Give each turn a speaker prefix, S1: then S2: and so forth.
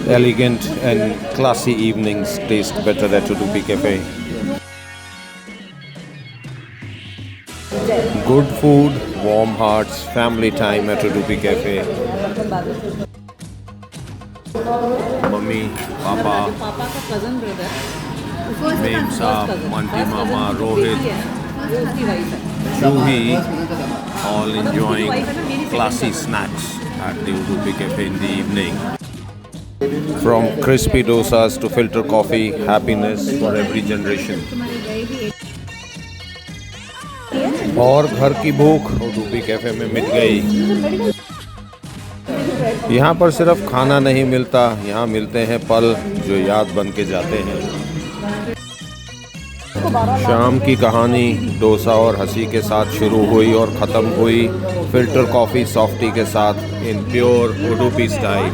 S1: Elegant and classy evenings taste better at Udupi Cafe. Good food, warm hearts, family time at Udupi Cafe. Mummy, पापा, ma'am साहब, मंटी मामा, Rohit, Juhi, all enjoying classy snacks at the Udupi Cafe in the evening. From crispy dosas to filter coffee, happiness for every generation. और घर की भूख Udupi cafe में मिट गई। यहाँ पर सिर्फ खाना नहीं मिलता, यहाँ मिलते हैं पल जो याद बन के जाते हैं। शाम की कहानी डोसा और हंसी के साथ शुरू हुई और ख़त्म हुई फिल्टर कॉफ़ी सॉफ्टी के साथ इन प्योर उडुपी स्टाइल।